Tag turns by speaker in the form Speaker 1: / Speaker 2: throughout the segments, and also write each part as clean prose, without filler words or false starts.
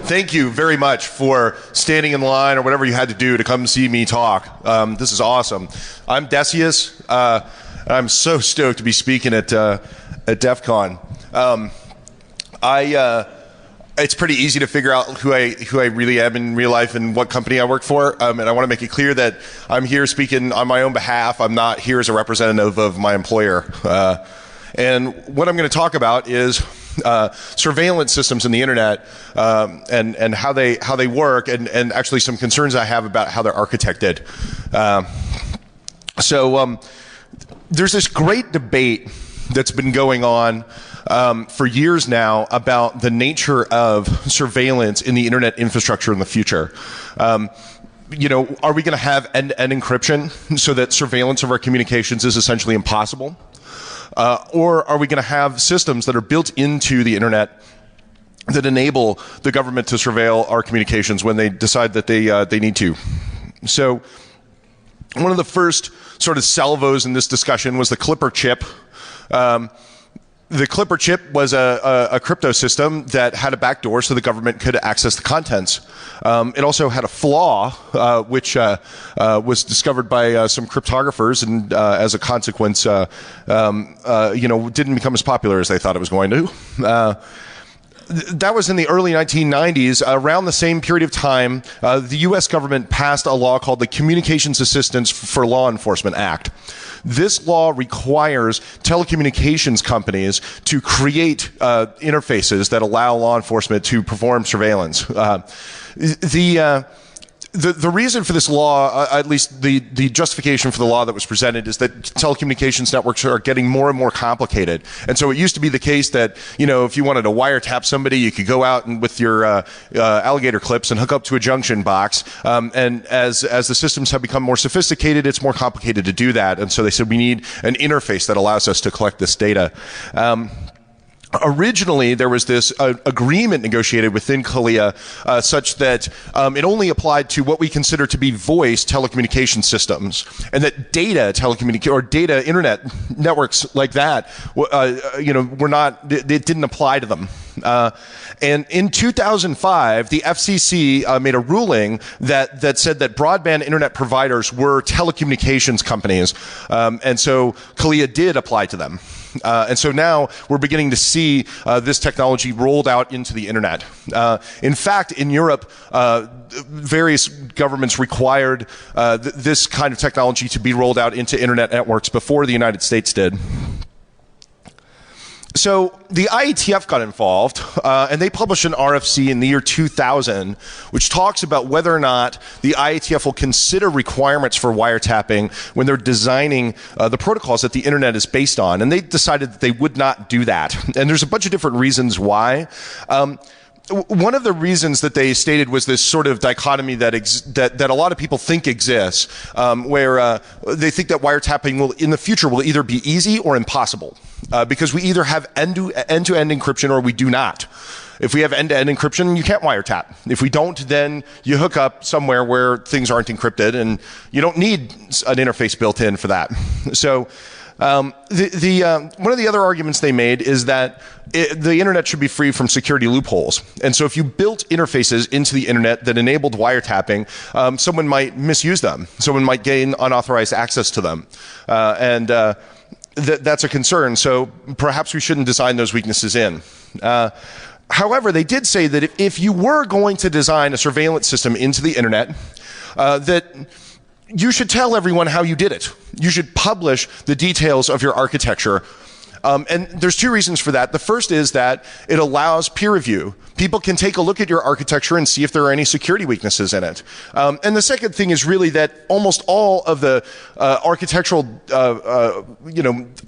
Speaker 1: thank you very much for standing in line or whatever you had to do to come see me talk. This is awesome. I'm Decius. I'm so stoked to be speaking at DEF CON. It's pretty easy to figure out who I really am in real life and what company I work for. And I want to make it clear that I'm here speaking on my own behalf. I'm not here as a representative of my employer. And what I'm going to talk about is surveillance systems in the internet and how they work, and actually some concerns I have about how they're architected. So there's this great debate that's been going on for years now about the nature of surveillance in the internet infrastructure in the future. Are we going to have end-to-end encryption so that surveillance of our communications is essentially impossible? Or are we going to have systems that are built into the internet that enable the government to surveil our communications when they decide that they need to? So one of the first sort of salvos in this discussion was the Clipper chip. The Clipper chip was a crypto system that had a backdoor so the government could access the contents. It also had a flaw, which was discovered by some cryptographers, and as a consequence, didn't become as popular as they thought it was going to. That was in the early 1990s. Around the same period of time, the U.S. government passed a law called the Communications Assistance for Law Enforcement Act. This law requires telecommunications companies to create interfaces that allow law enforcement to perform surveillance. The reason for this law, at least the justification for the law that was presented, is that telecommunications networks are getting more and more complicated. And so it used to be the case that, if you wanted to wiretap somebody, you could go out and with your alligator clips and hook up to a junction box. And as the systems have become more sophisticated, it's more complicated to do that. And so they said we need an interface that allows us to collect this data. Originally, there was this agreement negotiated within CALEA such that it only applied to what we consider to be voice telecommunication systems, and that data data internet networks like that, it didn't apply to them. And in 2005, the FCC made a ruling that said that broadband internet providers were telecommunications companies, and so CALEA did apply to them. And so now we're beginning to see this technology rolled out into the internet. In fact, in Europe, various governments required this kind of technology to be rolled out into internet networks before the United States did. So the IETF got involved, and they published an RFC in the year 2000, which talks about whether or not the IETF will consider requirements for wiretapping when they're designing the protocols that the internet is based on. And they decided that they would not do that. And there's a bunch of different reasons why. One of the reasons that they stated was this sort of dichotomy that a lot of people think exists, where they think that wiretapping in the future will either be easy or impossible, because we either have end-to-end encryption or we do not. If we have end-to-end encryption, you can't wiretap. If we don't, then you hook up somewhere where things aren't encrypted, and you don't need an interface built in for that. So one of the other arguments they made is that the internet should be free from security loopholes. And so if you built interfaces into the internet that enabled wiretapping, someone might misuse them. Someone might gain unauthorized access to them. That's a concern. So perhaps we shouldn't design those weaknesses in. However, they did say that if you were going to design a surveillance system into the internet, that you should tell everyone how you did it. You should publish the details of your architecture. And there's two reasons for that. The first is that it allows peer review. People can take a look at your architecture and see if there are any security weaknesses in it. And the second thing is really that almost all of the architectural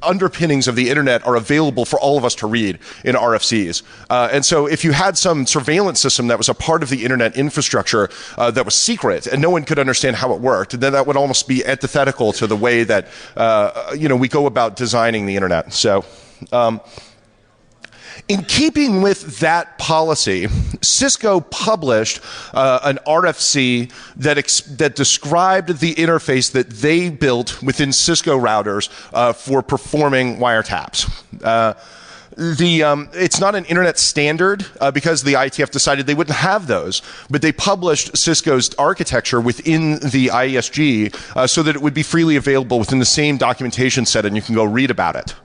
Speaker 1: underpinnings of the internet are available for all of us to read in RFCs. And so if you had some surveillance system that was a part of the internet infrastructure that was secret and no one could understand how it worked, then that would almost be antithetical to the way that we go about designing the internet. So in keeping with that policy, Cisco published an RFC that described the interface that they built within Cisco routers for performing wiretaps. It's not an internet standard because the IETF decided they wouldn't have those, but they published Cisco's architecture within the IESG so that it would be freely available within the same documentation set, and you can go read about it.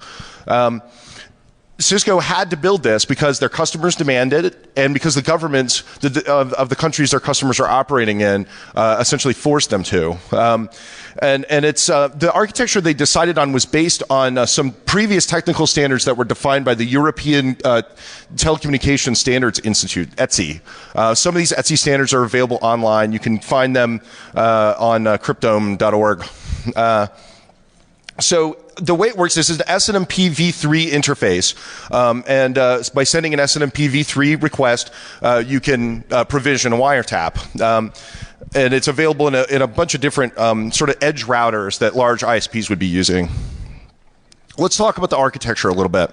Speaker 1: Cisco had to build this because their customers demanded it, and because the governments of the countries their customers are operating in essentially forced them to. And it's the architecture they decided on was based on some previous technical standards that were defined by the European Telecommunications Standards Institute, ETSI. Some of these ETSI standards are available online. You can find them on cryptome.org. So the way it works, this is the SNMP v3 interface, and by sending an SNMP v3 request, you can provision a wiretap. And it's available in a bunch of different sort of edge routers that large ISPs would be using. Let's talk about the architecture a little bit.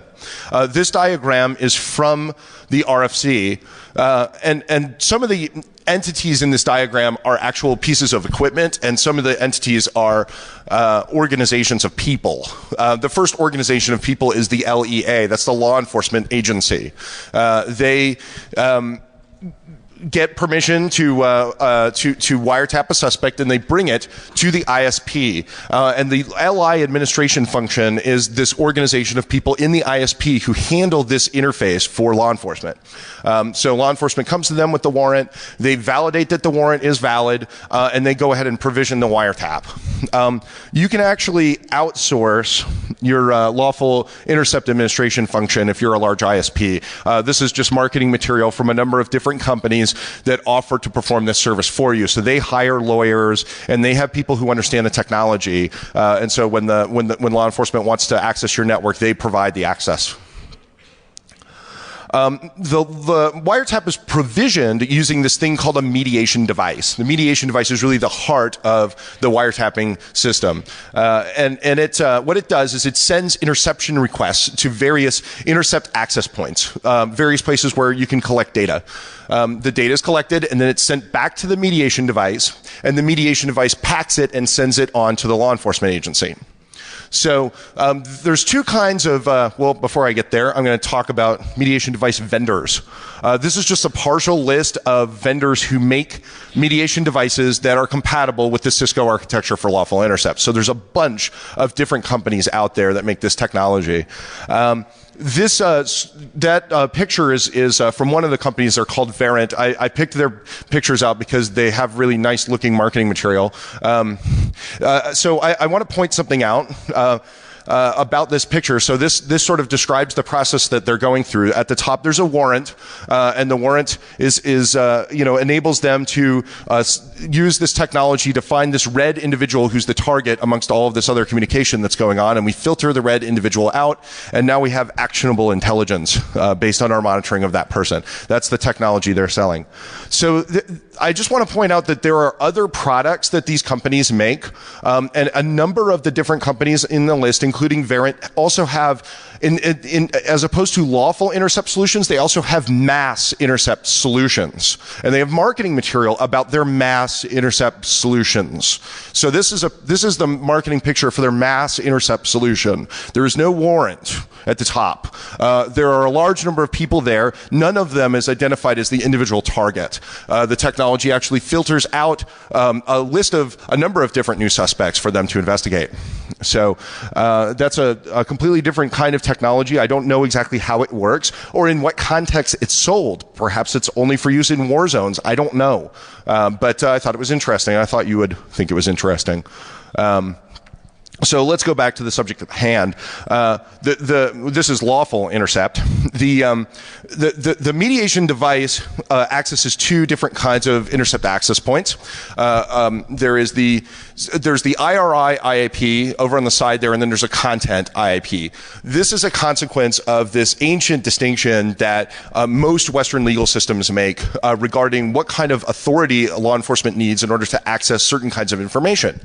Speaker 1: This diagram is from the RFC, and some of the entities in this diagram are actual pieces of equipment, and some of the entities are organizations of people. The first organization of people is the LEA. That's the law enforcement agency. They get permission to wiretap a suspect, and they bring it to the ISP. And the LI administration function is this organization of people in the ISP who handle this interface for law enforcement. So law enforcement comes to them with the warrant, they validate that the warrant is valid, and they go ahead and provision the wiretap. You can actually outsource your lawful intercept administration function if you're a large ISP. This is just marketing material from a number of different companies that offer to perform this service for you. So they hire lawyers, and they have people who understand the technology. And so when law enforcement wants to access your network, they provide the access. The wiretap is provisioned using this thing called a mediation device. The mediation device is really the heart of the wiretapping system. And what it does is it sends interception requests to various intercept access points, various places where you can collect data. The data is collected, and then it's sent back to the mediation device, and the mediation device packs it and sends it on to the law enforcement agency. So there's two kinds of, well, before I get there, I'm going to talk about mediation device vendors. This is just a partial list of vendors who make mediation devices that are compatible with the Cisco architecture for lawful intercept. So there's a bunch of different companies out there that make this technology. That picture is from one of the companies. They're called Werent. I picked their pictures out because they have really nice looking marketing material. So I want to point something out about this picture. So this sort of describes the process that they're going through. At the top, there's a warrant, and the warrant is enables them to use this technology to find this red individual who's the target amongst all of this other communication that's going on, and we filter the red individual out, and now we have actionable intelligence based on our monitoring of that person. That's the technology they're selling. So I just want to point out that there are other products that these companies make, and a number of the different companies in the list, including Werent, also have, as opposed to lawful intercept solutions, they also have mass intercept solutions. And they have marketing material about their mass intercept solutions. So this is the marketing picture for their mass intercept solution. There is no warrant at the top. There are a large number of people there. None of them is identified as the individual target. The technology actually filters out a list of a number of different new suspects for them to investigate. So that's a completely different kind of technology. I don't know exactly how it works or in what context it's sold. Perhaps it's only for use in war zones. I don't know. But I thought it was interesting. I thought you would think it was interesting. So let's go back to the subject at hand. This is lawful intercept. The mediation device accesses two different kinds of intercept access points. There's the IRI IAP over on the side there, and then there's a content IAP. This is a consequence of this ancient distinction that most Western legal systems make regarding what kind of authority law enforcement needs in order to access certain kinds of information.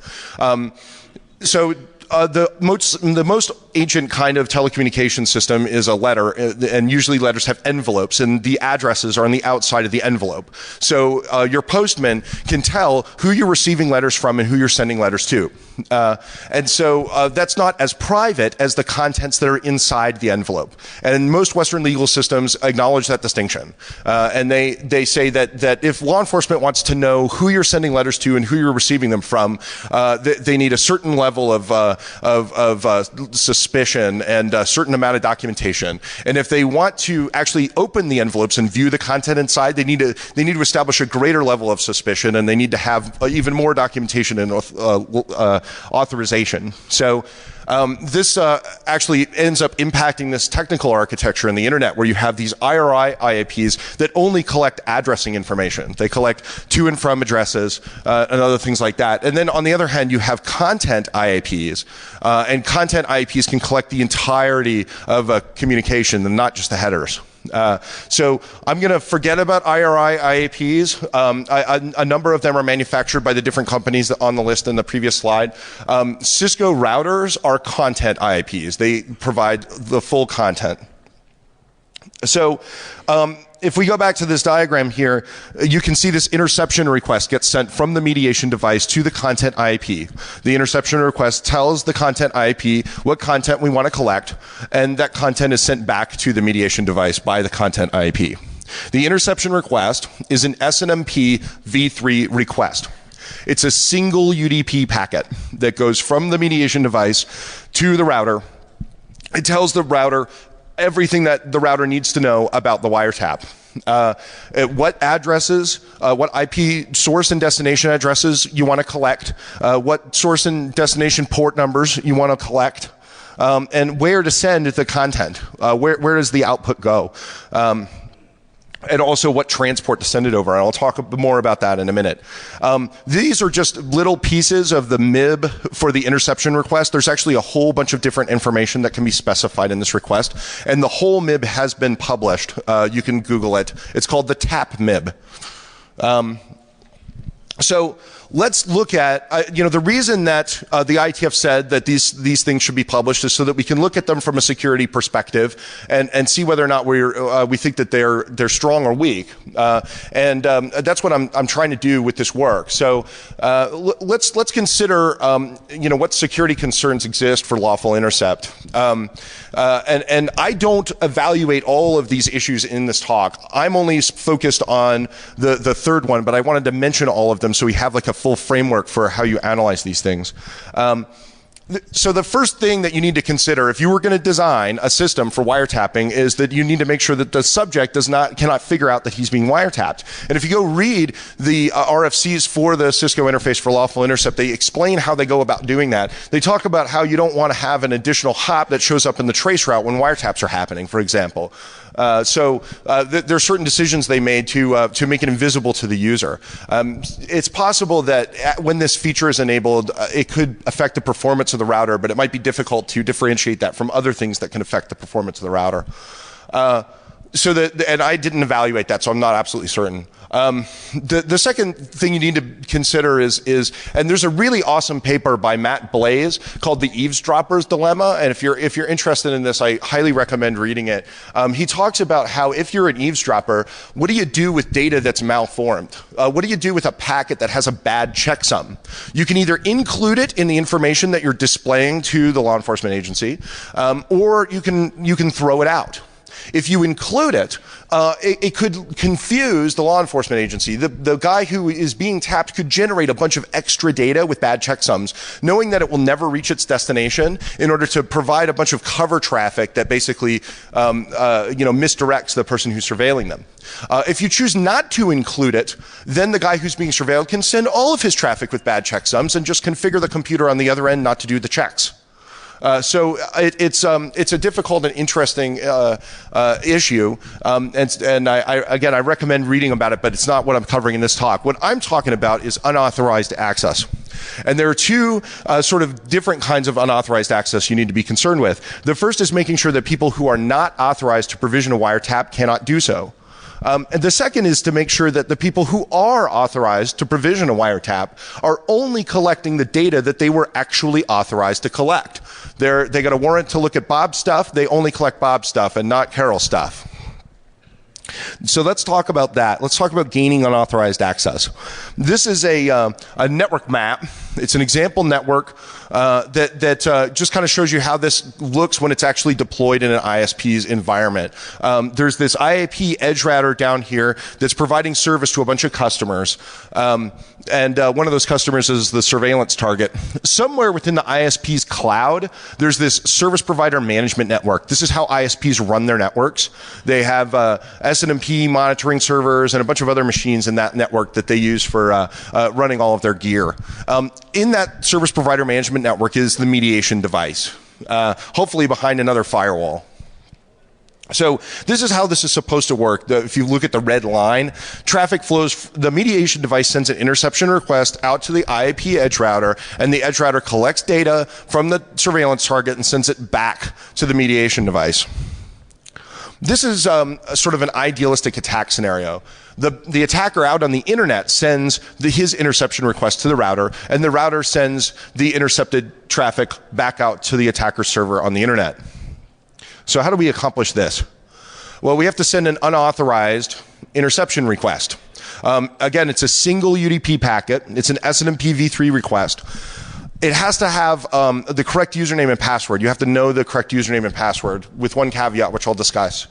Speaker 1: So the most ancient kind of telecommunication system is a letter, and usually letters have envelopes, and the addresses are on the outside of the envelope. So your postman can tell who you're receiving letters from and who you're sending letters to. And so that's not as private as the contents that are inside the envelope. And most Western legal systems acknowledge that distinction. And they say that if law enforcement wants to know who you're sending letters to and who you're receiving them from, they need a certain level of suspicion and a certain amount of documentation. And if they want to actually open the envelopes and view the content inside, they need to establish a greater level of suspicion, and they need to have even more documentation and authorization. So this actually ends up impacting this technical architecture in the internet, where you have these IRI IAPs that only collect addressing information. They collect to and from addresses and other things like that. And then on the other hand, you have content IAPs, and content IAPs can collect the entirety of a communication and not just the headers. So I'm going to forget about IRI IAPs. A number of them are manufactured by the different companies on the list in the previous slide. Cisco routers are content IAPs. They provide the full content. So if we go back to this diagram here, you can see this interception request gets sent from the mediation device to the content IAP. The interception request tells the content IAP what content we want to collect, and that content is sent back to the mediation device by the content IAP. The interception request is an SNMP v3 request. It's a single UDP packet that goes from the mediation device to the router. It tells the router everything that the router needs to know about the wiretap. What addresses, what IP source and destination addresses you want to collect, what source and destination port numbers you want to collect, and where to send the content. Where does the output go? And also what transport to send it over. And I'll talk more about that in a minute. These are just little pieces of the MIB for the interception request. There's actually a whole bunch of different information that can be specified in this request. And the whole MIB has been published. You can Google it. It's called the TAP MIB. So let's look at, the reason that the IETF said that these things should be published is so that we can look at them from a security perspective and see whether or not we think that they're strong or weak. And that's what I'm trying to do with this work. So let's consider, what security concerns exist for lawful intercept. And I don't evaluate all of these issues in this talk. I'm only focused on the third one, but I wanted to mention all of them so we have like a full framework for how you analyze these things. So the first thing that you need to consider if you were going to design a system for wiretapping is that you need to make sure that the subject cannot figure out that he's being wiretapped. And if you go read the RFCs for the Cisco interface for lawful intercept, they explain how they go about doing that. They talk about how you don't want to have an additional hop that shows up in the trace route when wiretaps are happening, for example. So there are certain decisions they made to make it invisible to the user. It's possible that when this feature is enabled, it could affect the performance of the router, but it might be difficult to differentiate that from other things that can affect the performance of the router. And I didn't evaluate that, so I'm not absolutely certain. The second thing you need to consider is, and there's a really awesome paper by Matt Blaze called The Eavesdropper's Dilemma, and if you're interested in this, I highly recommend reading it. He talks about how if you're an eavesdropper, what do you do with data that's malformed? What do you do with a packet that has a bad checksum? You can either include it in the information that you're displaying to the law enforcement agency, or you can throw it out. If you include it, it could confuse the law enforcement agency. The guy who is being tapped could generate a bunch of extra data with bad checksums, knowing that it will never reach its destination in order to provide a bunch of cover traffic that basically misdirects the person who's surveilling them. If you choose not to include it, then the guy who's being surveilled can send all of his traffic with bad checksums and just configure the computer on the other end not to do the checks. So it's a difficult and interesting issue, and I recommend reading about it, but it's not what I'm covering in this talk. What I'm talking about is unauthorized access. And there are two sort of different kinds of unauthorized access you need to be concerned with. The first is making sure that people who are not authorized to provision a wiretap cannot do so. And the second is to make sure that the people who are authorized to provision a wiretap are only collecting the data that they were actually authorized to collect. They got a warrant to look at Bob's stuff. They only collect Bob's stuff and not Carol's stuff. So let's talk about that. Let's talk about gaining unauthorized access. This is a network map. It's an example network that just kind of shows you how this looks when it's actually deployed in an ISP's environment. There's this IAP edge router down here that's providing service to a bunch of customers. And one of those customers is the surveillance target. Somewhere within the ISP's cloud, there's this service provider management network. This is how ISPs run their networks. They have S&MP monitoring servers and a bunch of other machines in that network that they use for running all of their gear. In that service provider management network is the mediation device, hopefully behind another firewall. So this is how this is supposed to work. If you look at the red line, traffic flows, the mediation device sends an interception request out to the IAP edge router, and the edge router collects data from the surveillance target and sends it back to the mediation device. This is sort of an idealistic attack scenario. The attacker out on the internet sends his interception request to the router, and the router sends the intercepted traffic back out to the attacker server on the internet. So how do we accomplish this? Well, we have to send an unauthorized interception request. Again, it's a single UDP packet. It's an SNMP v3 request. It has to have the correct username and password. You have to know the correct username and password with one caveat, which I'll discuss.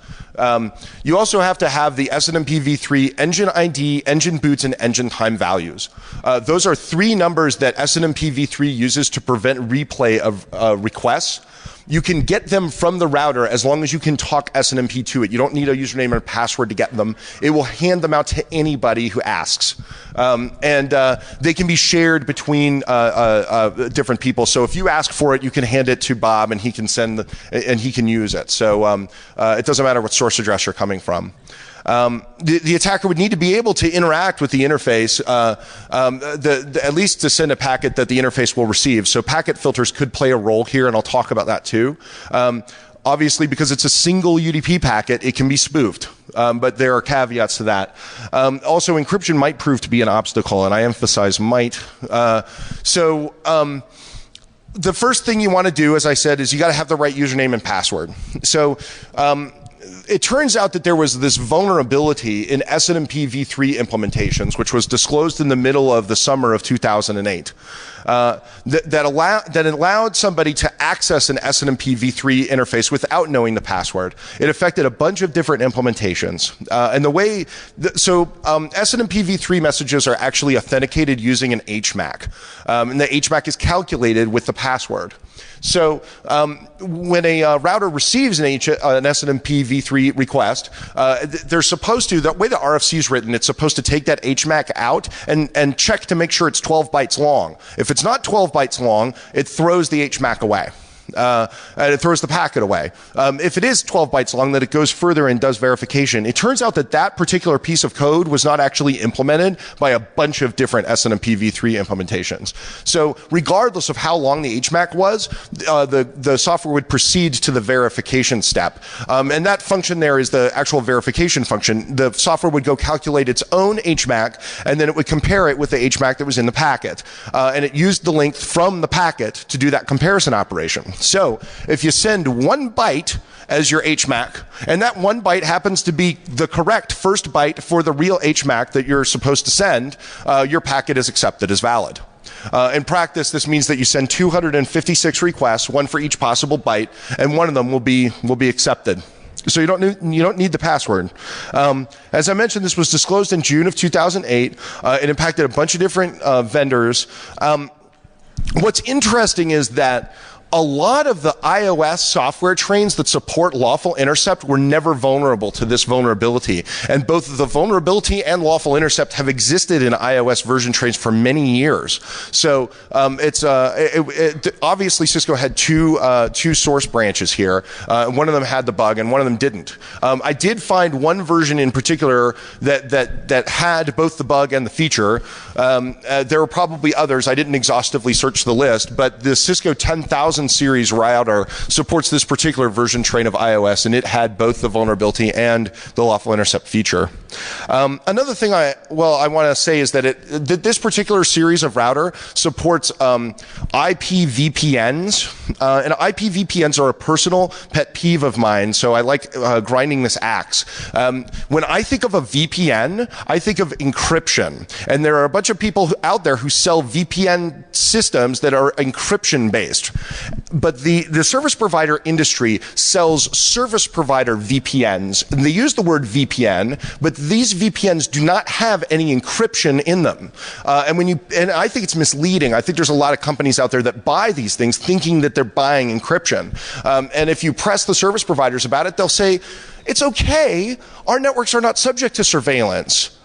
Speaker 1: You also have to have the SNMP v3 engine ID, engine boots, and engine time values. Those are three numbers that SNMP v3 uses to prevent replay of requests. You can get them from the router as long as you can talk SNMP to it. You don't need a username and a password to get them. It will hand them out to anybody who asks. And they can be shared between different people. So if you ask for it, you can hand it to Bob and he can and he can use it. So it doesn't matter what source address you're coming from. The attacker would need to be able to interact with the interface, at least to send a packet that the interface will receive. So packet filters could play a role here, and I'll talk about that too. Obviously, because it's a single UDP packet, it can be spoofed, but there are caveats to that. Also, encryption might prove to be an obstacle, and I emphasize might. The first thing you want to do, as I said, is you got to have the right username and password. So it turns out that there was this vulnerability in SNMP v3 implementations, which was disclosed in the middle of the summer of 2008, that allowed somebody to access an SNMP v3 interface without knowing the password. It affected a bunch of different implementations. SNMP v3 messages are actually authenticated using an HMAC, and the HMAC is calculated with the password. So when a router receives an SNMP v3 request, they're supposed to, the way the RFC is written, it's supposed to take that HMAC out and check to make sure it's 12 bytes long. If it's not 12 bytes long, it throws the HMAC away. And it throws the packet away. If it is 12 bytes long, then it goes further and does verification. It turns out that that particular piece of code was not actually implemented by a bunch of different SNMP v3 implementations. So regardless of how long the HMAC was, the software would proceed to the verification step. And that function there is the actual verification function. The software would go calculate its own HMAC, and then it would compare it with the HMAC that was in the packet. And it used the length from the packet to do that comparison operation. So if you send 1 byte as your HMAC, and that 1 byte happens to be the correct first byte for the real HMAC that you're supposed to send, your packet is accepted as valid. In practice, this means that you send 256 requests, one for each possible byte, and one of them will be accepted. So you don't need the password. As I mentioned, this was disclosed in June of 2008. It impacted a bunch of different vendors. What's interesting is that a lot of the iOS software trains that support lawful intercept were never vulnerable to this vulnerability. And both the vulnerability and lawful intercept have existed in iOS version trains for many years. So obviously Cisco had two source branches here. One of them had the bug and one of them didn't. I did find one version in particular that had both the bug and the feature. There were probably others. I didn't exhaustively search the list, but the Cisco 10,000 2000 series router supports this particular version train of iOS, and it had both the vulnerability and the lawful intercept feature. Another thing I want to say is that this particular series of router supports IPVPNs, and IPVPNs are a personal pet peeve of mine, so I like grinding this axe. When I think of a VPN, I think of encryption, and there are a bunch of people out there who sell VPN systems that are encryption based, but the service provider industry sells service provider VPNs, and they use the word VPN, but these VPNs do not have any encryption in them, and I think it's misleading. I think there's a lot of companies out there that buy these things thinking that they're buying encryption, and if you press the service providers about it, they'll say, it's okay, our networks are not subject to surveillance.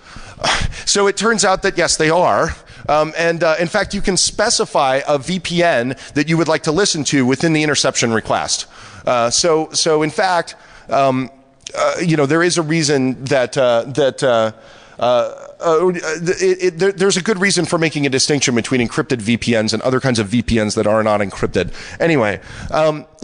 Speaker 1: So it turns out that yes, they are. In fact, you can specify a VPN that you would like to listen to within the interception request. So in fact, there is a reason that there's a good reason for making a distinction between encrypted VPNs and other kinds of VPNs that are not encrypted. Anyway,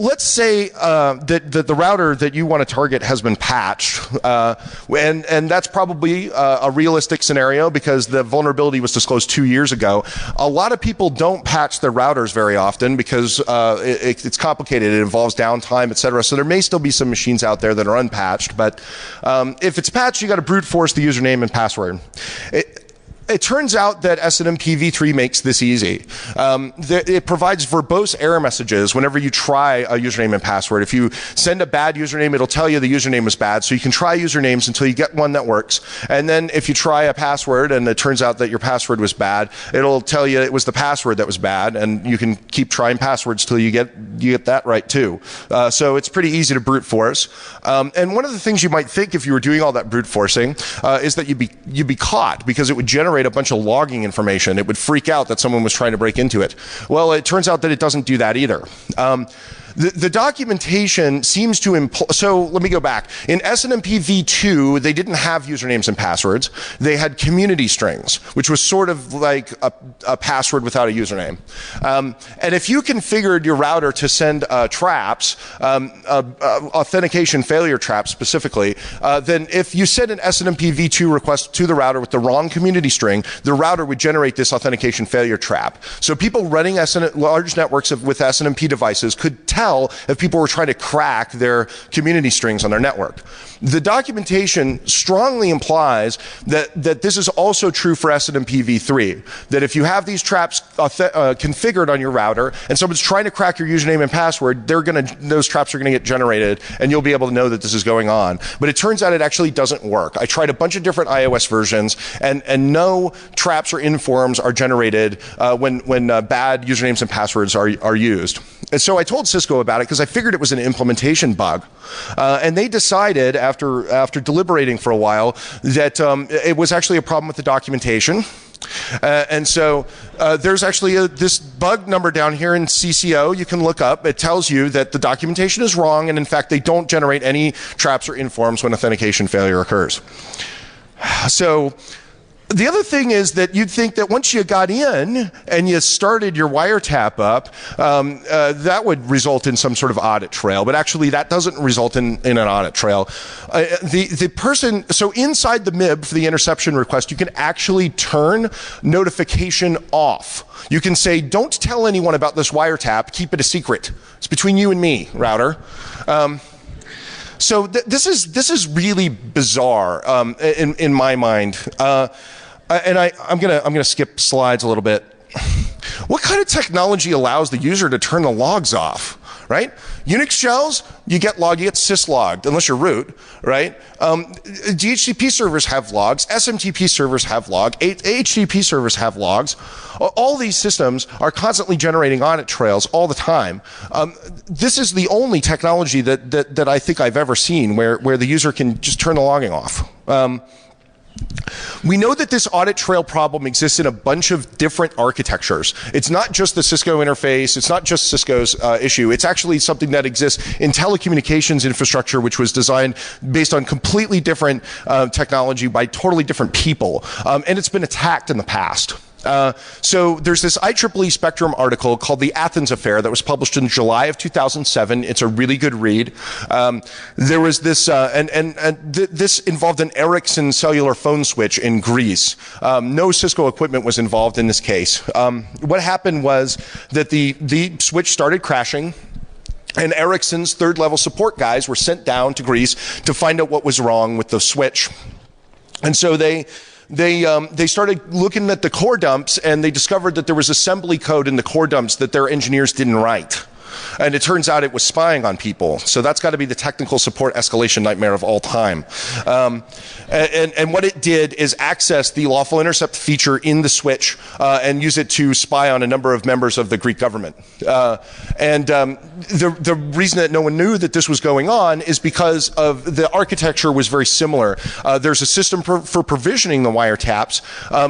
Speaker 1: let's say that the router that you want to target has been patched, and that's probably a realistic scenario because the vulnerability was disclosed 2 years ago. A lot of people don't patch their routers very often because it's complicated. It involves downtime, etc. So there may still be some machines out there that are unpatched, but if it's patched, you got to brute force the username and password. It turns out that SNMP v3 makes this easy. It provides verbose error messages whenever you try a username and password. If you send a bad username, it'll tell you the username is bad, so you can try usernames until you get one that works. And then if you try a password and it turns out that your password was bad, it'll tell you it was the password that was bad, and you can keep trying passwords till you get that right too. So it's pretty easy to brute force. And one of the things you might think if you were doing all that brute forcing is that you'd be caught because it would generate a bunch of logging information. It would freak out that someone was trying to break into it. Well, it turns out that it doesn't do that either. The documentation seems to so let me go back. In SNMP v2, they didn't have usernames and passwords. They had community strings, which was sort of like a password without a username. And if you configured your router to send traps, authentication failure traps specifically, then if you send an SNMP v2 request to the router with the wrong community string, the router would generate this authentication failure trap. So people running large networks with SNMP devices could tell if people were trying to crack their community strings on their network. The documentation strongly implies that this is also true for SNMP v3, that if you have these traps configured on your router and someone's trying to crack your username and password, those traps are going to get generated and you'll be able to know that this is going on. But it turns out it actually doesn't work. I tried a bunch of different iOS versions and no traps or informs are generated when bad usernames and passwords are used. And so I told Cisco about it because I figured it was an implementation bug. And they decided after deliberating for a while that it was actually a problem with the documentation. And so there's actually this bug number down here in CCO you can look up. It tells you that the documentation is wrong, and in fact they don't generate any traps or informs when authentication failure occurs. So the other thing is that you'd think that once you got in and you started your wiretap up, that would result in some sort of audit trail, but actually that doesn't result in an audit trail. So inside the MIB for the interception request, you can actually turn notification off. You can say, don't tell anyone about this wiretap, keep it a secret. It's between you and me, router. So this is really bizarre in my mind. I'm gonna skip slides a little bit. What kind of technology allows the user to turn the logs off, right? Unix shells, you get syslogged, unless you're root, right? DHCP servers have logs, SMTP servers have logs, HTTP servers have logs. All these systems are constantly generating audit trails all the time. This is the only technology that I think I've ever seen where the user can just turn the logging off. We know that this audit trail problem exists in a bunch of different architectures. It's not just the Cisco interface, it's not just Cisco's issue, it's actually something that exists in telecommunications infrastructure, which was designed based on completely different technology by totally different people. And it's been attacked in the past. So there's this IEEE Spectrum article called The Athens Affair that was published in July of 2007. It's a really good read. There was this, this involved an Ericsson cellular phone switch in Greece. No Cisco equipment was involved in this case. What happened was that the switch started crashing, and Ericsson's third-level support guys were sent down to Greece to find out what was wrong with the switch. And so they started looking at the core dumps, and they discovered that there was assembly code in the core dumps that their engineers didn't write. And it turns out it was spying on people. So that's got to be the technical support escalation nightmare of all time. And what it did is access the lawful intercept feature in the switch and use it to spy on a number of members of the Greek government. The reason that no one knew that this was going on is because of the architecture was very similar. There's a system for provisioning the wiretaps,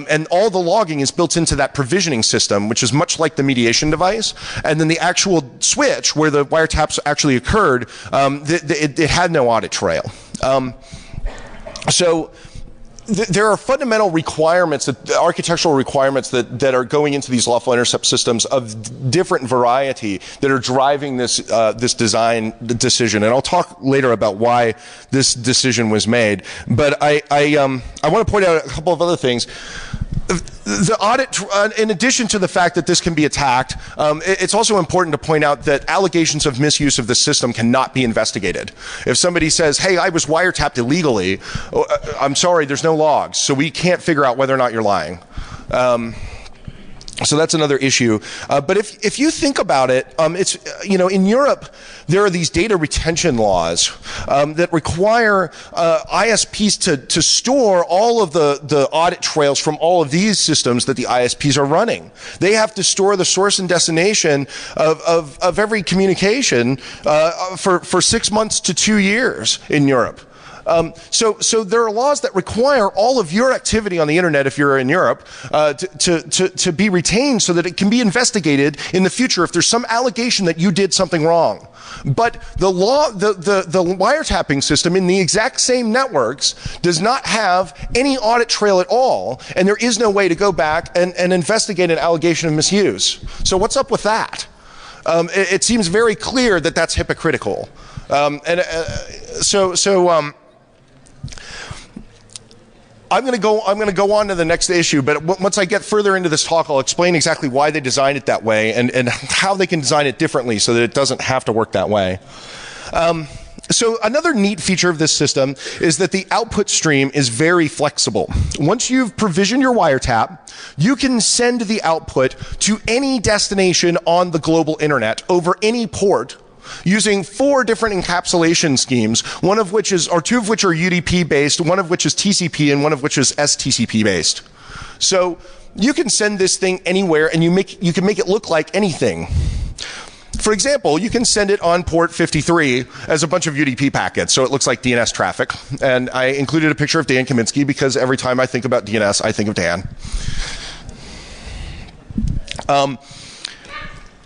Speaker 1: and all the logging is built into that provisioning system, which is much like the mediation device. And then the actual switch where the wiretaps actually occurred, it had no audit trail. So there are fundamental requirements, architectural requirements that are going into these lawful intercept systems of different variety that are driving this this design decision. And I'll talk later about why this decision was made. But I want to point out a couple of other things. The audit, in addition to the fact that this can be attacked, it's also important to point out that allegations of misuse of the system cannot be investigated. If somebody says, hey, I was wiretapped illegally, I'm sorry, there's no logs, so we can't figure out whether or not you're lying. So that's another issue. But if you think about it, it's, in Europe, there are these data retention laws that require ISPs to store all of the audit trails from all of these systems that the ISPs are running. They have to store the source and destination of every communication for 6 months to 2 years in Europe. So there are laws that require all of your activity on the internet, if you're in Europe, to be retained so that it can be investigated in the future if there's some allegation that you did something wrong. But the wiretapping system in the exact same networks does not have any audit trail at all, and there is no way to go back and investigate an allegation of misuse. So what's up with that? It seems very clear that that's hypocritical. I'm going to go on to the next issue, but once I get further into this talk, I'll explain exactly why they designed it that way and how they can design it differently so that it doesn't have to work that way. So another neat feature of this system is that the output stream is very flexible. Once you've provisioned your wiretap, you can send the output to any destination on the global internet over any port using 4 different encapsulation schemes, two of which are UDP based, one of which is TCP, and one of which is STCP based. So you can send this thing anywhere, and you can make it look like anything. For example, you can send it on port 53 as a bunch of UDP packets, so it looks like DNS traffic. And I included a picture of Dan Kaminsky because every time I think about DNS, I think of Dan.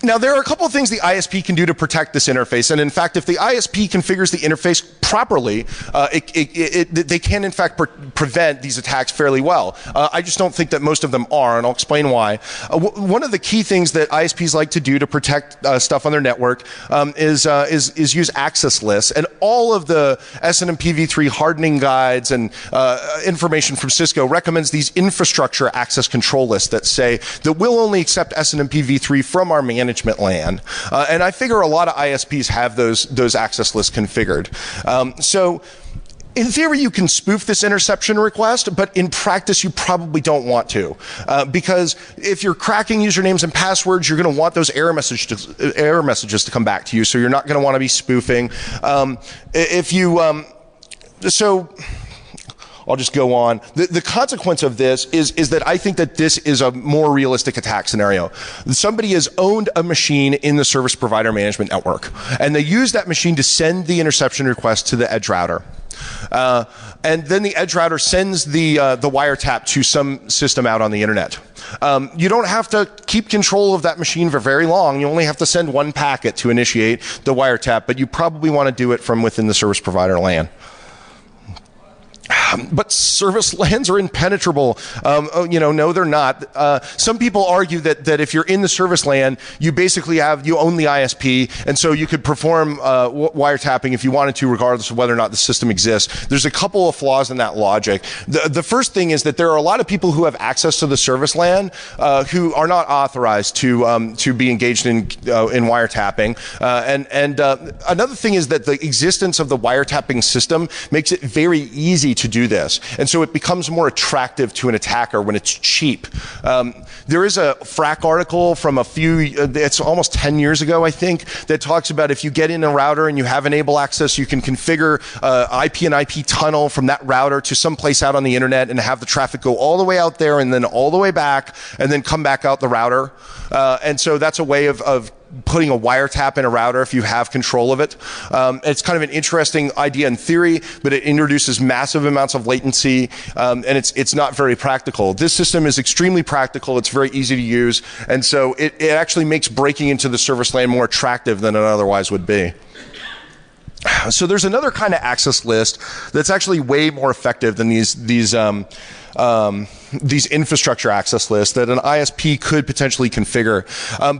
Speaker 1: Now, there are a couple of things the ISP can do to protect this interface, and in fact, if the ISP configures the interface properly, they can in fact prevent these attacks fairly well. I just don't think that most of them are, and I'll explain why. One of the key things that ISPs like to do to protect stuff on their network is use access lists, and all of the SNMP-v3 hardening guides and information from Cisco recommends these infrastructure access control lists that say that we'll only accept SNMP-v3 from our management LAN. And I figure a lot of ISPs have those access lists configured. So in theory, you can spoof this interception request, but in practice, you probably don't want to. Because if you're cracking usernames and passwords, you're going to want those error messages to come back to you, so you're not going to want to be spoofing. I'll just go on. The consequence of this is that I think that this is a more realistic attack scenario. Somebody has owned a machine in the service provider management network, and they use that machine to send the interception request to the edge router. And then the edge router sends the wiretap to some system out on the internet. You don't have to keep control of that machine for very long. You only have to send one packet to initiate the wiretap, but you probably want to do it from within the service provider LAN. But service LANs are impenetrable. No, they're not. Some people argue that if you're in the service LAN, you basically you own the ISP, and so you could perform wiretapping if you wanted to, regardless of whether or not the system exists. There's a couple of flaws in that logic. The first thing is that there are a lot of people who have access to the service LAN who are not authorized to be engaged in wiretapping. And another thing is that the existence of the wiretapping system makes it very easy to do this. And so it becomes more attractive to an attacker when it's cheap. There is a FRAC article from it's almost 10 years ago, I think, that talks about if you get in a router and you have enable access, you can configure IP and IP tunnel from that router to someplace out on the internet and have the traffic go all the way out there and then all the way back and then come back out the router. And so that's a way of putting a wiretap in a router if you have control of it. It's kind of an interesting idea in theory, but it introduces massive amounts of latency, and it's not very practical. This system is extremely practical. It's very easy to use, and so it actually makes breaking into the service LAN more attractive than it otherwise would be. So there's another kind of access list that's actually way more effective than these infrastructure access lists that an ISP could potentially configure.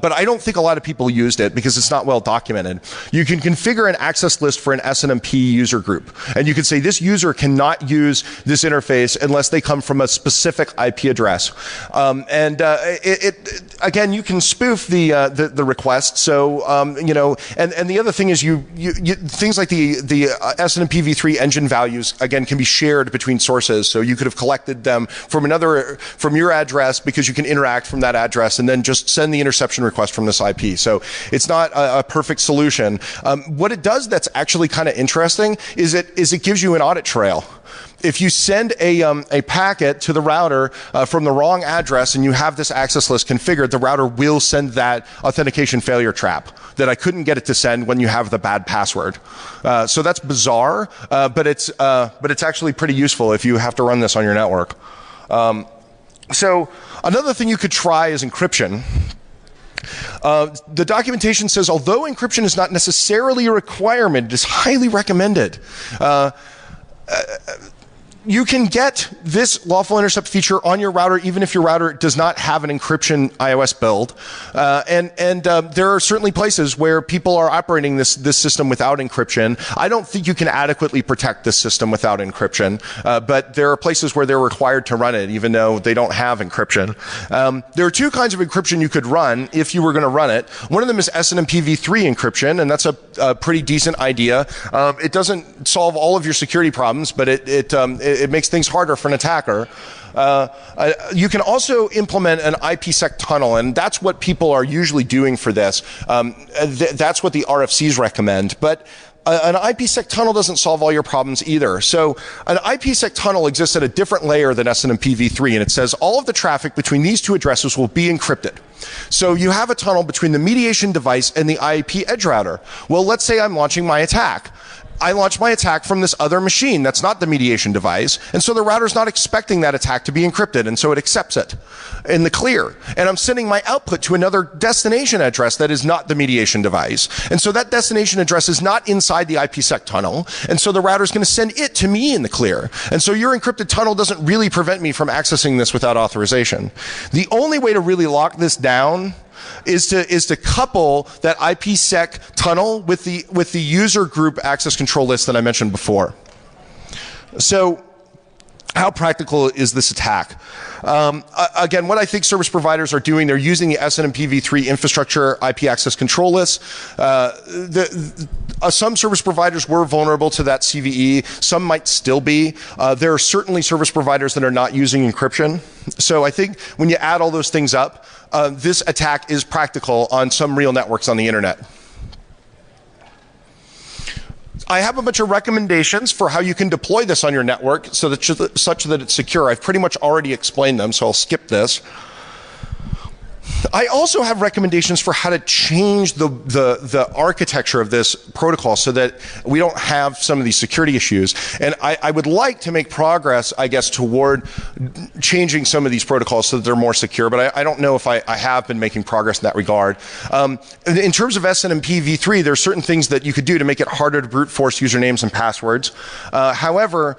Speaker 1: But I don't think a lot of people used it because it's not well documented. You can configure an access list for an SNMP user group. And you can say this user cannot use this interface unless they come from a specific IP address. Again, you can spoof the request. So, and the other thing is things like the SNMP v3 engine values, again, can be shared between sources. So you could have collected them from your address because you can interact from that address and then just send the interception request from this IP. So it's not a perfect solution. What it does that's actually kind of interesting is it gives you an audit trail. If you send a packet to the router from the wrong address and you have this access list configured, the router will send that authentication failure trap that I couldn't get it to send when you have the bad password. So that's bizarre, but it's actually pretty useful if you have to run this on your network. So another thing you could try is encryption. The documentation says, although encryption is not necessarily a requirement, it is highly recommended. You can get this lawful intercept feature on your router even if your router does not have an encryption iOS build. And there are certainly places where people are operating this system without encryption. I don't think you can adequately protect this system without encryption, but there are places where they're required to run it even though they don't have encryption. There are two kinds of encryption you could run if you were going to run it. One of them is SNMP v3 encryption, and that's a pretty decent idea. It doesn't solve all of your security problems, but it makes things harder for an attacker. You can also implement an IPsec tunnel, and that's what people are usually doing for this. That's what the RFCs recommend. But an IPsec tunnel doesn't solve all your problems either. So an IPsec tunnel exists at a different layer than SNMP v3, and it says all of the traffic between these two addresses will be encrypted. So you have a tunnel between the mediation device and the IP edge router. Well, let's say I'm launching my attack. I launch my attack from this other machine that's not the mediation device, and so the router's not expecting that attack to be encrypted, and so it accepts it in the clear. And I'm sending my output to another destination address that is not the mediation device, and so that destination address is not inside the IPsec tunnel, and so the router's going to send it to me in the clear. And so your encrypted tunnel doesn't really prevent me from accessing this without authorization. The only way to really lock this down is to couple that IPsec tunnel with the user group access control list that I mentioned before. So how practical is this attack? Again, what I think service providers are doing, they're using the SNMP v3 infrastructure IP access control list. Some service providers were vulnerable to that CVE. Some might still be. There are certainly service providers that are not using encryption. So I think when you add all those things up, this attack is practical on some real networks on the internet. I have a bunch of recommendations for how you can deploy this on your network such that it's secure. I've pretty much already explained them, so I'll skip this. I also have recommendations for how to change the architecture of this protocol so that we don't have some of these security issues. And I would like to make progress, I guess, toward changing some of these protocols so that they're more secure, but I don't know if I have been making progress in that regard. In terms of SNMP v3, there are certain things that you could do to make it harder to brute force usernames and passwords. However,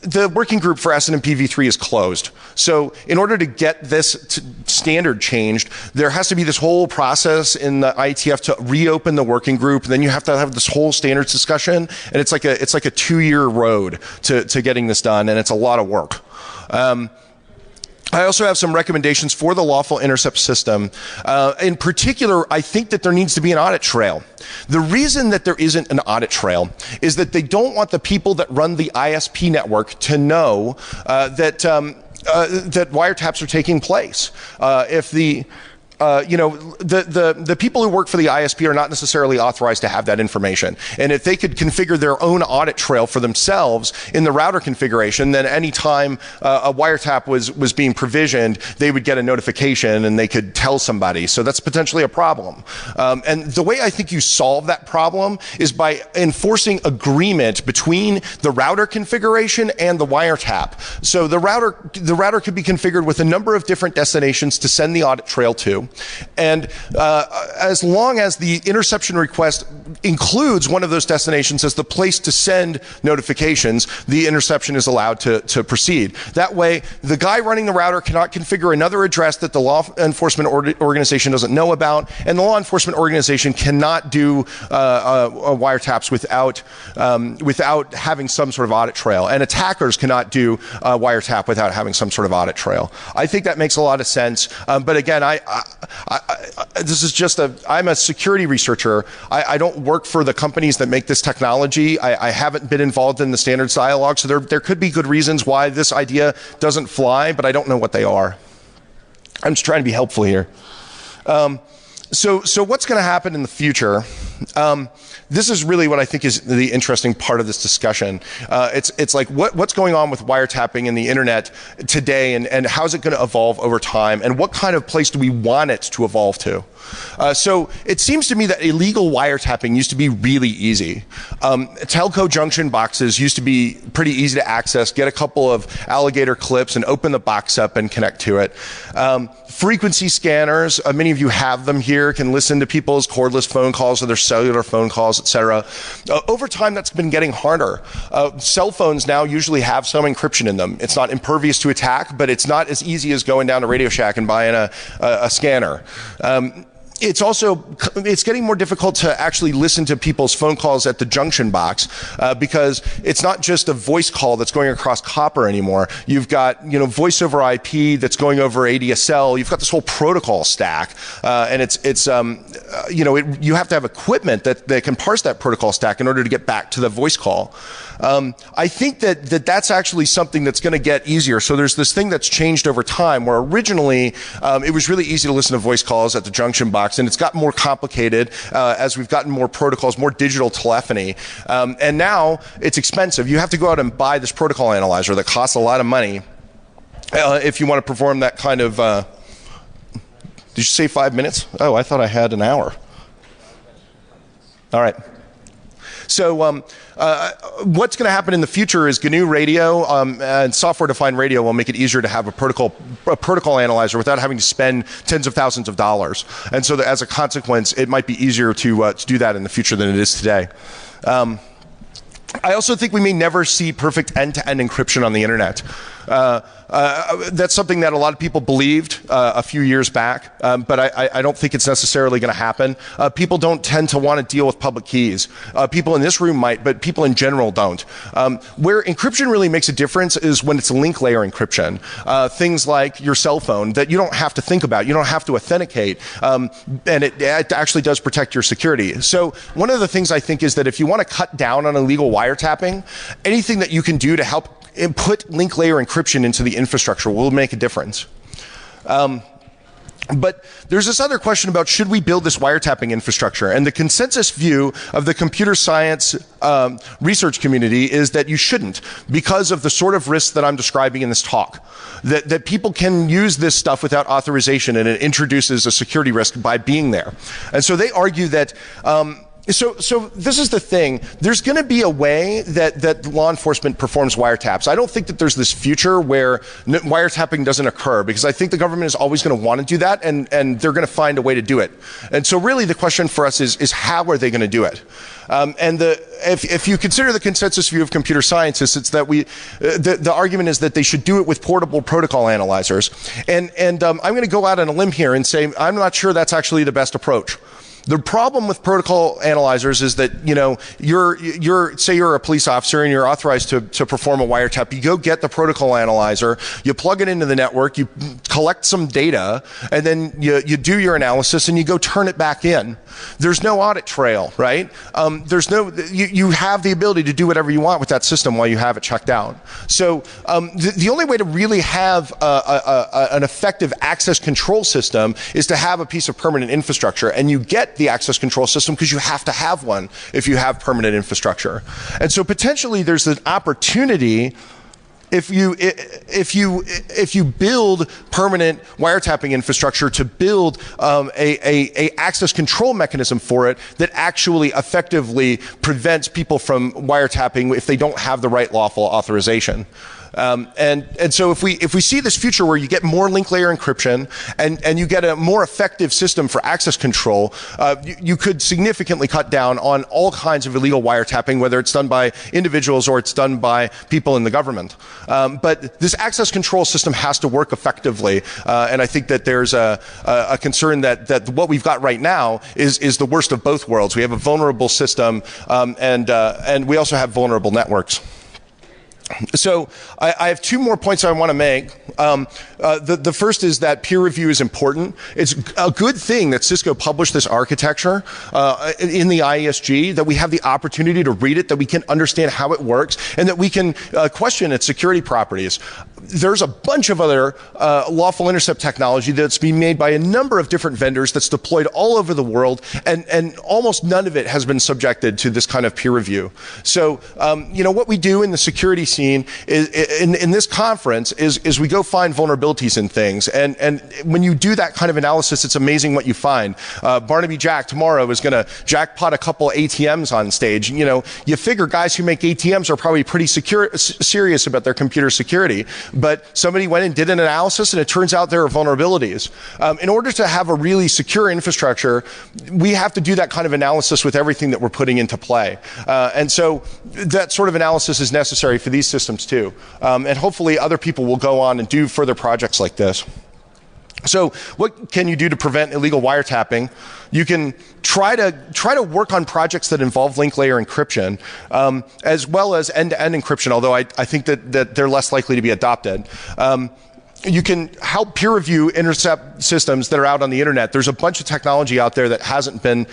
Speaker 1: the working group for SNMP v3 is closed. So in order to get this standard changed, there has to be this whole process in the IETF to reopen the working group. Then you have to have this whole standards discussion, and it's like a 2-year road to getting this done, and it's a lot of work. I also have some recommendations for the lawful intercept system. In particular, I think that there needs to be an audit trail. The reason that there isn't an audit trail is that they don't want the people that run the ISP network to know that wiretaps are taking place. If the the people who work for the ISP are not necessarily authorized to have that information. And if they could configure their own audit trail for themselves in the router configuration, then any time a wiretap was being provisioned, they would get a notification and they could tell somebody. So that's potentially a problem. And the way I think you solve that problem is by enforcing agreement between the router configuration and the wiretap. So the router could be configured with a number of different destinations to send the audit trail to. And as long as the interception request includes one of those destinations as the place to send notifications, the interception is allowed to proceed. That way, the guy running the router cannot configure another address that the law enforcement organization doesn't know about, and the law enforcement organization cannot do wiretaps without having some sort of audit trail. And attackers cannot do wiretap without having some sort of audit trail. I think that makes a lot of sense. But again, this is just I'm a security researcher. I don't work for the companies that make this technology. I haven't been involved in the standards dialogue, so there could be good reasons why this idea doesn't fly, but I don't know what they are. I'm just trying to be helpful here. So what's going to happen in the future? This is really what I think is the interesting part of this discussion. It's like what's going on with wiretapping in the internet today, and how's it going to evolve over time, and what kind of place do we want it to evolve to? So it seems to me that illegal wiretapping used to be really easy. Telco junction boxes used to be pretty easy to access. Get a couple of alligator clips and open the box up and connect to it. Frequency scanners, many of you have them here, can listen to people's cordless phone calls or their cellular phone calls, etc. Over time, that's been getting harder. Cell phones now usually have some encryption in them. It's not impervious to attack, but it's not as easy as going down to Radio Shack and buying a scanner. It's getting more difficult to actually listen to people's phone calls at the junction box because it's not just a voice call that's going across copper anymore. You've got voice over IP that's going over ADSL. You've got this whole protocol stack, and you have to have equipment that can parse that protocol stack in order to get back to the voice call. I think that's actually something that's going to get easier. So there's this thing that's changed over time where originally it was really easy to listen to voice calls at the junction box, and it's gotten more complicated as we've gotten more protocols, more digital telephony. And now it's expensive. You have to go out and buy this protocol analyzer that costs a lot of money if you want to perform that kind of... Did you say 5 minutes? Oh, I thought I had an hour. All right. So what's going to happen in the future is GNU radio and software-defined radio will make it easier to have a protocol analyzer without having to spend tens of thousands of dollars. And so as a consequence, it might be easier to do that in the future than it is today. I also think we may never see perfect end-to-end encryption on the internet. That's something that a lot of people believed a few years back, but I don't think it's necessarily going to happen. People don't tend to want to deal with public keys. People in this room might, but people in general don't. Where encryption really makes a difference is when it's link layer encryption. Things like your cell phone that you don't have to think about, you don't have to authenticate, and it actually does protect your security. So one of the things I think is that if you want to cut down on illegal wiretapping, anything that you can do to help put link layer encryption into the infrastructure will make a difference. But there's this other question about should we build this wiretapping infrastructure? And the consensus view of the computer science research community is that you shouldn't, because of the sort of risks that I'm describing in this talk. That people can use this stuff without authorization, and it introduces a security risk by being there. And so they argue that So this is the thing. There's going to be a way that law enforcement performs wiretaps. I don't think that there's this future where wiretapping doesn't occur, because I think the government is always going to want to do that, and they're going to find a way to do it. And so really the question for us is how are they going to do it? If you consider the consensus view of computer scientists, it's that the argument is that they should do it with portable protocol analyzers. And I'm going to go out on a limb here and say I'm not sure that's actually the best approach. The problem with protocol analyzers is that, say you're a police officer and you're authorized to perform a wiretap. You go get the protocol analyzer, you plug it into the network, you collect some data, and then you do your analysis and you go turn it back in. There's no audit trail, right? You have the ability to do whatever you want with that system while you have it checked out. So the only way to really have an effective access control system is to have a piece of permanent infrastructure, and you get the access control system because you have to have one if you have permanent infrastructure. And so potentially there's an opportunity if you build permanent wiretapping infrastructure to build a access control mechanism for it that actually effectively prevents people from wiretapping if they don't have the right lawful authorization. And so if we see this future where you get more link layer encryption and you get a more effective system for access control, you could significantly cut down on all kinds of illegal wiretapping, whether it's done by individuals or it's done by people in the government. But this access control system has to work effectively, and I think that there's a concern that what we've got right now is the worst of both worlds. We have a vulnerable system, and we also have vulnerable networks. So I have two more points I want to make. The first is that peer review is important. It's a good thing that Cisco published this architecture in the IESG, that we have the opportunity to read it, that we can understand how it works, and that we can question its security properties. There's a bunch of other lawful intercept technology that's being made by a number of different vendors that's deployed all over the world, and almost none of it has been subjected to this kind of peer review. So, what we do in the security scene is, in this conference is we go find vulnerabilities in things, and when you do that kind of analysis, it's amazing what you find. Barnaby Jack tomorrow is going to jackpot a couple ATMs on stage. You figure guys who make ATMs are probably pretty serious about their computer security, but somebody went and did an analysis and it turns out there are vulnerabilities. In order to have a really secure infrastructure, we have to do that kind of analysis with everything that we're putting into play. And so that sort of analysis is necessary for these systems too. And hopefully other people will go on and do further projects like this. So what can you do to prevent illegal wiretapping? You can try to work on projects that involve link layer encryption, as well as end-to-end encryption, although I think that they're less likely to be adopted. You can help peer review intercept systems that are out on the internet. There's a bunch of technology out there that hasn't been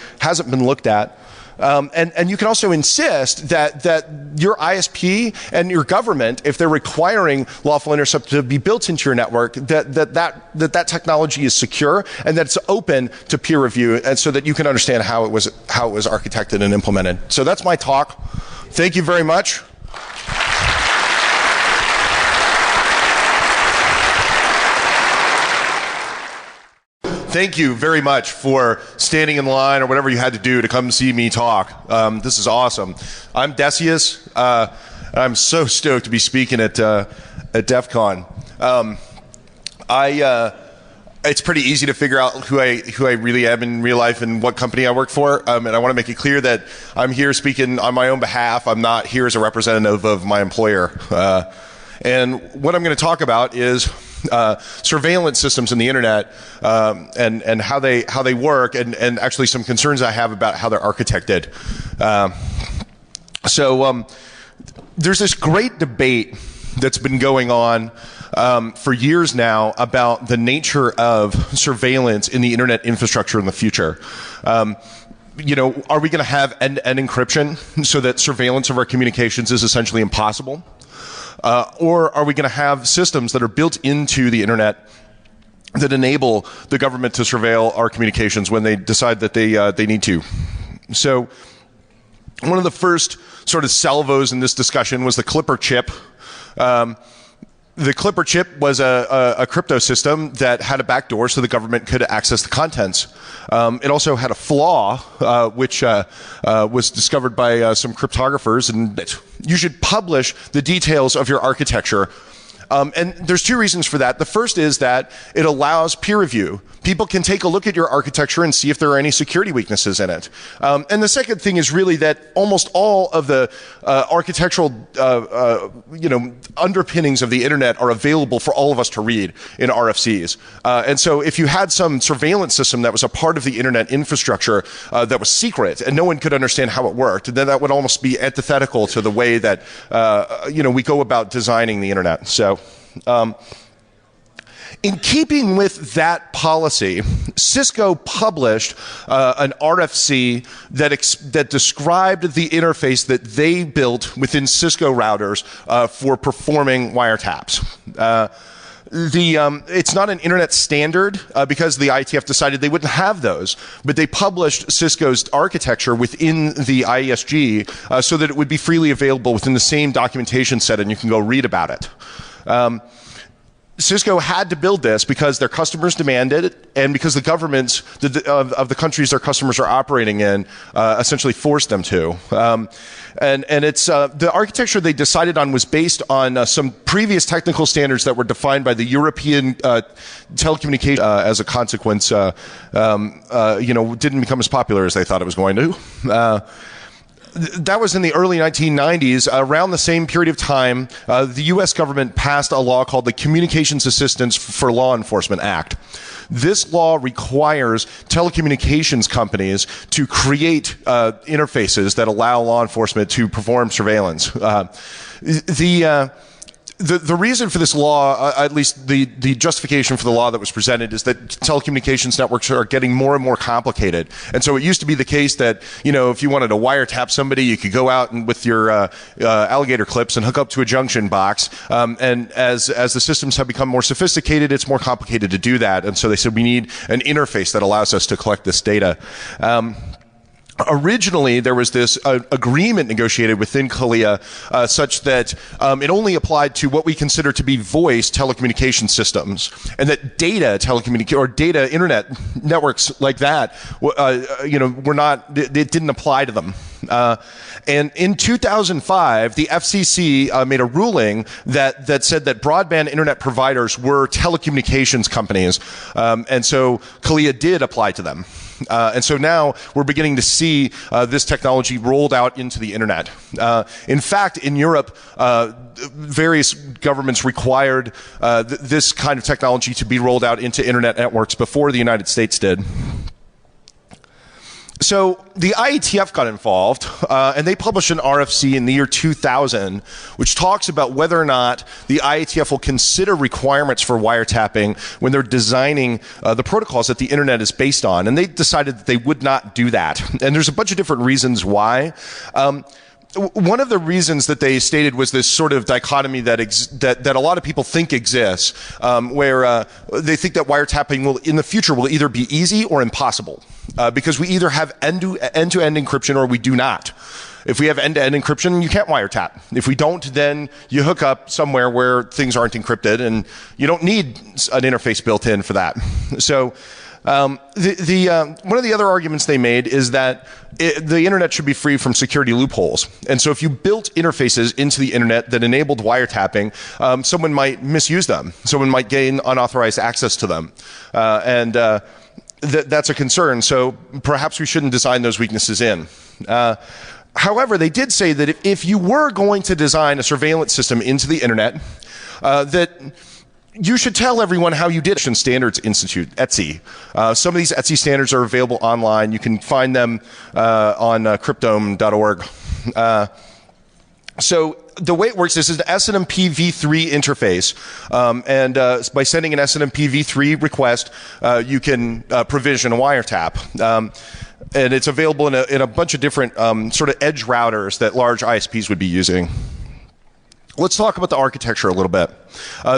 Speaker 1: looked at. And you can also insist that your ISP and your government, if they're requiring lawful intercept to be built into your network, that technology is secure and that it's open to peer review, and so that you can understand how it was architected and implemented. So that's my talk. Thank you very much. Thank you very much for standing in line or whatever you had to do to come see me talk. This is awesome. I'm Decius. I'm so stoked to be speaking at DEF CON. It's pretty easy to figure out who I really am in real life and what company I work for. And I want to make it clear that I'm here speaking on my own behalf. I'm not here as a representative of my employer. And what I'm going to talk about is surveillance systems in the internet, and how they work, and actually some concerns I have about how they're architected. So there's this great debate that's been going on for years now about the nature of surveillance in the internet infrastructure in the future. Are we going to have end-to-end encryption so that surveillance of our communications is essentially impossible? Or are we going to have systems that are built into the internet that enable the government to surveil our communications when they decide that they need to? So one of the first sort of salvos in this discussion was the Clipper chip. The Clipper chip was a crypto system that had a backdoor so the government could access the contents. It also had a flaw, which was discovered by some cryptographers, and you should publish the details of your architecture. And there's two reasons for that. The first is that it allows peer review. People can take a look at your architecture and see if there are any security weaknesses in it. And the second thing is really that almost all of the architectural underpinnings of the internet are available for all of us to read in RFCs. And so if you had some surveillance system that was a part of the internet infrastructure that was secret and no one could understand how it worked, then that would almost be antithetical to the way that we go about designing the internet. So in keeping with that policy, Cisco published an RFC that described the interface that they built within Cisco routers for performing wiretaps. It's not an internet standard because the IETF decided they wouldn't have those, but they published Cisco's architecture within the IESG so that it would be freely available within the same documentation set and you can go read about it. Cisco had to build this because their customers demanded it and because the governments of the countries their customers are operating in essentially forced them to. And it's the architecture they decided on was based on some previous technical standards that were defined by the European telecommunication. As a consequence, didn't become as popular as they thought it was going to. That was in the early 1990s. Around the same period of time, the U.S. government passed a law called the Communications Assistance for Law Enforcement Act. This law requires telecommunications companies to create interfaces that allow law enforcement to perform surveillance. The reason for this law, at least the justification for the law that was presented, is that telecommunications networks are getting more and more complicated. And so it used to be the case that, if you wanted to wiretap somebody, you could go out and with your alligator clips and hook up to a junction box. And as the systems have become more sophisticated, it's more complicated to do that. And so they said we need an interface that allows us to collect this data. Originally, there was this agreement negotiated within CALEA such that it only applied to what we consider to be voice telecommunication systems, and that data data internet networks like that, were not. It didn't apply to them. And in 2005, the FCC made a ruling that said that broadband internet providers were telecommunications companies, and so CALEA did apply to them. And so now we're beginning to see this technology rolled out into the internet. In fact, in Europe, various governments required this kind of technology to be rolled out into internet networks before the United States did. So the IETF got involved, and they published an RFC in the year 2000, which talks about whether or not the IETF will consider requirements for wiretapping when they're designing the protocols that the internet is based on. And they decided that they would not do that. And there's a bunch of different reasons why. One of the reasons that they stated was this sort of dichotomy that a lot of people think exists, where they think that wiretapping in the future will either be easy or impossible, because we either have end-to-end encryption or we do not. If we have end-to-end encryption, you can't wiretap. If we don't, then you hook up somewhere where things aren't encrypted, and you don't need an interface built in for that. So one of the other arguments they made is that the internet should be free from security loopholes. And so if you built interfaces into the internet that enabled wiretapping, someone might misuse them. Someone might gain unauthorized access to them. That's a concern. So perhaps we shouldn't design those weaknesses in. However, they did say that if you were going to design a surveillance system into the internet, that you should tell everyone how you did it. Standards Institute, ETSI. Some of these ETSI standards are available online. You can find them on cryptome.org. So the way it works is an SNMP v3 interface, and by sending an SNMP v3 request, you can provision a wiretap. And it's available in a bunch of different sort of edge routers that large ISPs would be using. Let's talk about the architecture a little bit.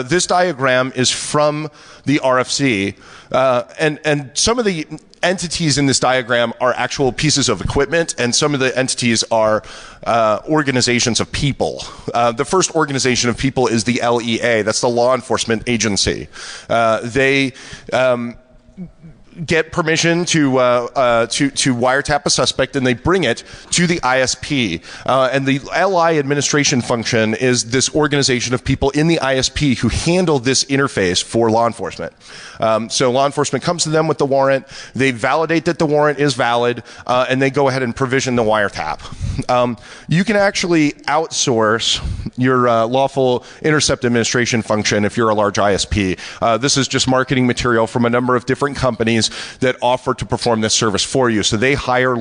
Speaker 1: This diagram is from the RFC, and some of the entities in this diagram are actual pieces of equipment, and some of the entities are organizations of people. The first organization of people is the LEA. That's the law enforcement agency. They get permission to wiretap a suspect, and they bring it to the ISP. And the LI administration function is this organization of people in the ISP who handle this interface for law enforcement. So law enforcement comes to them with the warrant, they validate that the warrant is valid, and they go ahead and provision the wiretap. You can actually outsource your lawful intercept administration function if you're a large ISP. This is just marketing material from a number of different companies that offer to perform this service for you. So they hire